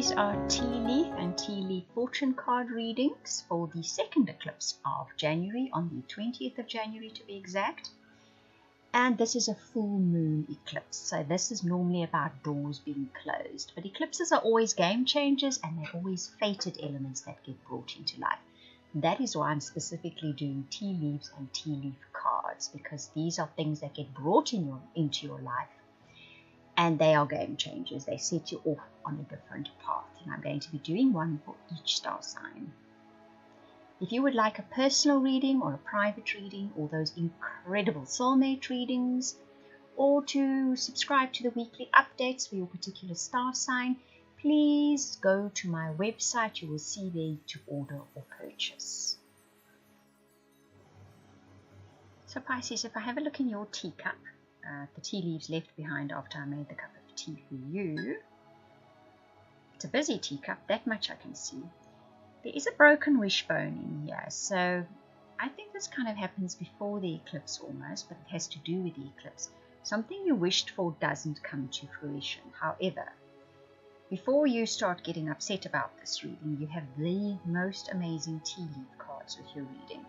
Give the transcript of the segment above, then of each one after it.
These are tea leaf and tea leaf fortune card readings for the second eclipse of January, on the 20th of January to be exact. And this is a full moon eclipse, so this is normally about doors being closed. But eclipses are always game changers, and they're always fated elements that get brought into life. That is why I'm specifically doing tea leaves and tea leaf cards, because these are things that get brought into your life, and they are game changers. They set you off on a different path, and I'm going to be doing one for each star sign. If you would like a personal reading or a private reading, or those incredible soulmate readings, or to subscribe to the weekly updates for your particular star sign, please go to my website. You will see there to order or purchase. So Pisces, if I have a look in your teacup, the tea leaves left behind after I made the cup of tea for you, it's a busy teacup, that much I can see. There is a broken wishbone in here, so I think this kind of happens before the eclipse almost, but it has to do with the eclipse. Something you wished for doesn't come to fruition. However, before you start getting upset about this reading, you have the most amazing tea leaf cards with your reading.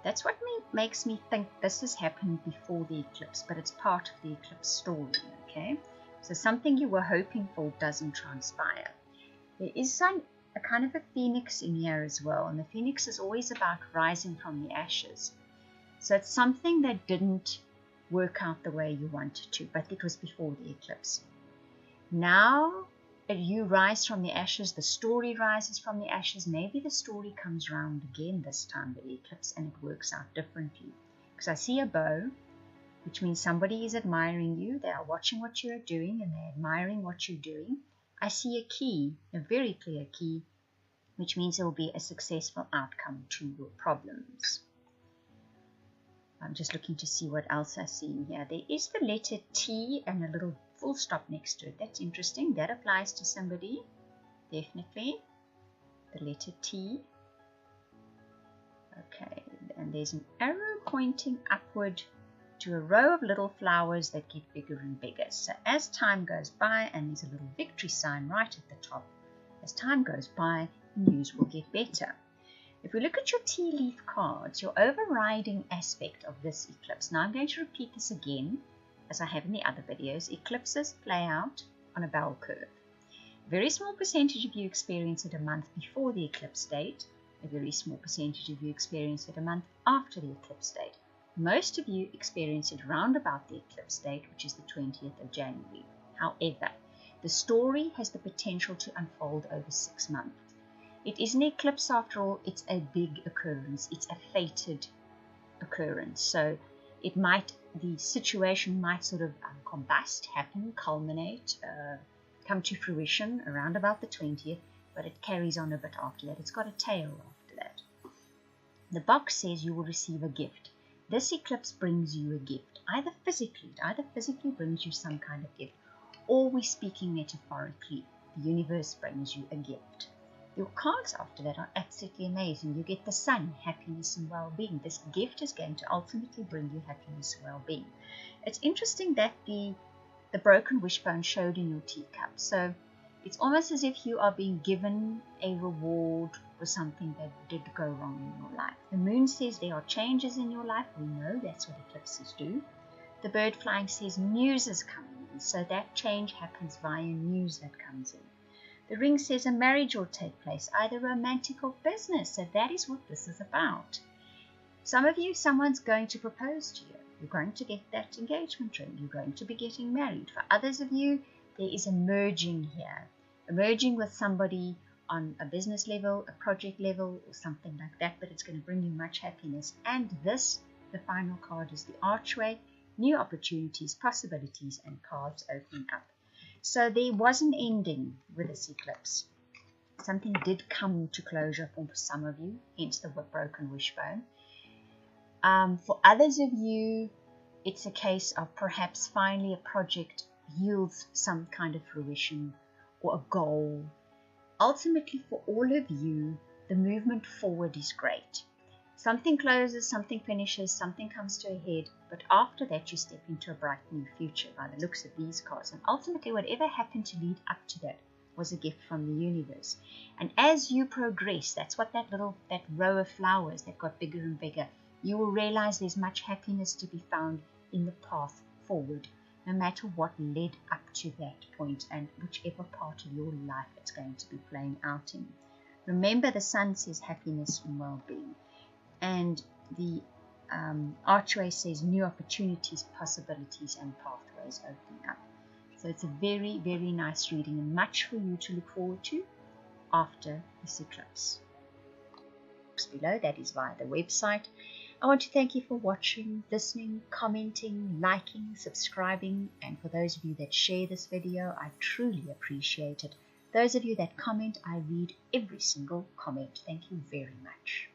That's what makes me think this has happened before the eclipse, but it's part of the eclipse story, okay? So something you were hoping for doesn't transpire. There is a kind of a phoenix in here as well, and the phoenix is always about rising from the ashes. So it's something that didn't work out the way you wanted to, but it was before the eclipse. Now you rise from the ashes, the story rises from the ashes. Maybe the story comes round again this time with the eclipse, and it works out differently. Because I see a bow, which means somebody is admiring you. They are watching what you're doing, and they're admiring what you're doing. I see a key, a very clear key, which means there will be a successful outcome to your problems. I'm just looking to see what else I see in here. There is the letter T and a little full stop next to it. That's interesting. That applies to somebody, definitely. The letter T. Okay, and there's an arrow pointing upward to a row of little flowers that get bigger and bigger. So as time goes by, and there's a little victory sign right at the top, as time goes by, news will get better. If we look at your tea leaf cards, your overriding aspect of this eclipse, now I'm going to repeat this again, as I have in the other videos, eclipses play out on a bell curve. A very small percentage of you experience it a month before the eclipse date, a very small percentage of you experience it a month after the eclipse date. Most of you experience it round about the eclipse date, which is the 20th of January. However, the story has the potential to unfold over 6 months. It is an eclipse after all. It's a big occurrence. It's a fated occurrence. So the situation might sort of combust, happen, culminate, come to fruition around about the 20th, but it carries on a bit after that. It's got a tail after that. The box says you will receive a gift. This eclipse brings you a gift, either physically brings you some kind of gift, or we're speaking metaphorically. The universe brings you a gift. Your cards after that are absolutely amazing. You get the sun, happiness and well-being. This gift is going to ultimately bring you happiness and well-being. It's interesting that the broken wishbone showed in your teacup. So it's almost as if you are being given a reward for something that did go wrong in your life. The moon says there are changes in your life. We know that's what eclipses do. The bird flying says news is coming in. So that change happens via news that comes in. The ring says a marriage will take place, either romantic or business. So that is what this is about. Some of you, someone's going to propose to you. You're going to get that engagement ring. You're going to be getting married. For others of you, there is a merging here. A merging with somebody on a business level, a project level, or something like that. But it's going to bring you much happiness. And this, the final card, is the archway. New opportunities, possibilities, and cards opening up. So there was an ending with this eclipse. Something did come to closure for some of you, hence the broken wishbone. For others of you, it's a case of perhaps finally a project yields some kind of fruition or a goal. Ultimately, for all of you, the movement forward is great. Something closes, something finishes, something comes to a head, but after that you step into a bright new future by the looks of these cards. And ultimately, whatever happened to lead up to that was a gift from the universe. And as you progress, that's what that row of flowers that got bigger and bigger, you will realize there's much happiness to be found in the path forward, no matter what led up to that point and whichever part of your life it's going to be playing out in. Remember, the sun says happiness and well-being, and the archway says new opportunities, possibilities, and pathways opening up. So it's a very, very nice reading and much for you to look forward to after this eclipse. Below, that is via the website. I want to thank you for watching, listening, commenting, liking, subscribing, and for those of you that share this video, I truly appreciate it. Those of you that comment, I read every single comment. Thank you very much.